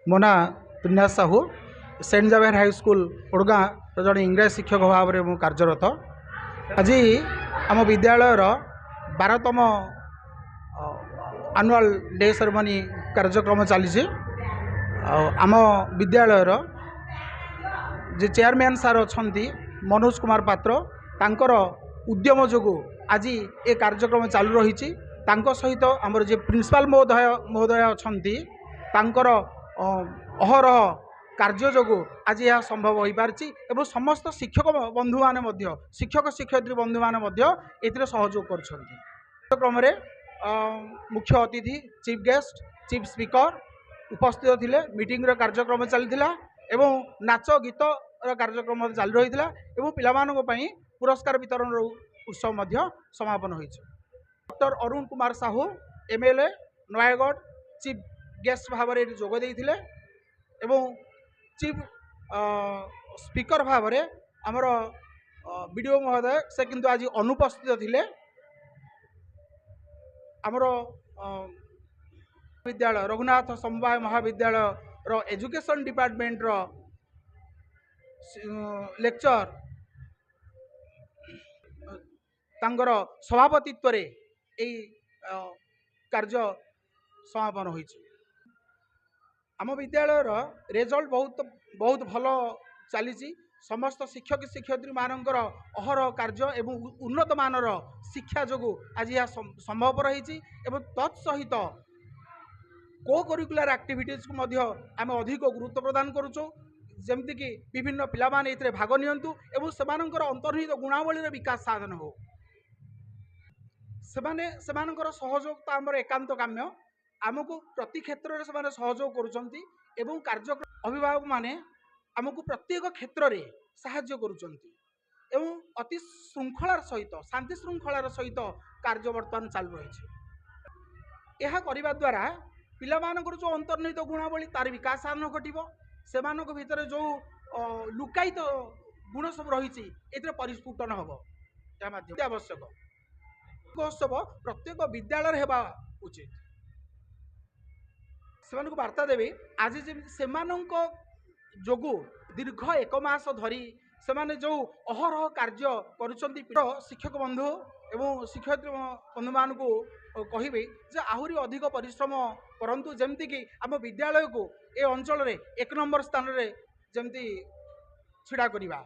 मो ना प्रिन्यास Sahu Saint जावेर high school ओडगाँ जड़े इंग्रेज शिक्षक भाव में कार्यरत। आज आम विद्यालयर 12तम एनुअल डे सेरेमनी कार्यक्रम चली। आम विद्यालयर जे चेयरमैन सार अच्छा मनोज कुमार पात्र तांकर उद्यम जो आज ये कार्यक्रम चालू रही। सहित आमर जे प्रिंसिपाल महोदय अच्छा अहरह कार्य जो आज यह संभव हो पार्ची एवं समस्त शिक्षक बंधु माने शिक्षक शिक्षयित्री बंधु माने सहयोग करक्रम मुख्य अतिथि चीफ गेस्ट चीफ स्पीकर उपस्थित थिले। मीटिंग कार्यक्रम चलता एवं नाच गीत कार्यक्रम चालू रही है। पिलामानों पुरस्कार वितरण उत्सव समापन हो। Doctor Arun Kumar Sahu MLA Nayagarh chief guest भाव में जोग देते एवं चीफ स्पीकर भाव में आमर बीडीओ महोदय से किंतु आज अनुपस्थित थिले। आमर विद्यालय रघुनाथ समवाय महाविद्यालय रो एजुकेशन डिपार्टमेंट रो लेक्चर तांगर सभापतित्व रे कार्य समापन हो। आम विद्यालय रिजल्ट बहुत भल चली। समस्त शिक्षक शिक्षयित्री मानकर अहरह कार्य एवं उन्नत मानर शिक्षा जो आज यह संभव रही। तत्सहित को करिकुलर एक्टिविटीज को आम अधिक गुरुत्व प्रदान करुचु जमती कि विभिन्न पिला माने इतरे भाग नियंतु एवं सेमानकर अंतर्निहित गुणावली विकास साधन हो। सेमानकर सहयोग तो आमर एकांत काम्य। आमको प्रति क्षेत्र में सहयोग करुचंती एवं कार्यक्रम अभिभावक माने आमको प्रत्येक क्षेत्र में साहाय्य करुचंती एवं अति श्रृंखलार सहित शांति श्रृंखलार सहित कार्य वर्तमान चालू रही। यह करने द्वारा पिलामानकर जो अंतर्निहित गुणावली तार विकास साधन घटिबो। सेमानक भितर जो लुकायित गुण सब रही परिस्फुटन हम आवश्यक। महोत्सव प्रत्येक विद्यालय हेबा उचित। सेमानक वार्ता देवी आज सेमानक जोगु दीर्घ 1 मास धरी सेमाने जो अहरह कार्य करुचंती शिक्षक बंधु एवं शिक्षयित्री बंधु मान को कहिबे जे आहुरी अधिक परिश्रम परंतु जेमती कि आम विद्यालय को ए अंचल रे 1 नंबर स्थान रे जेमती छिड़ा करिबा।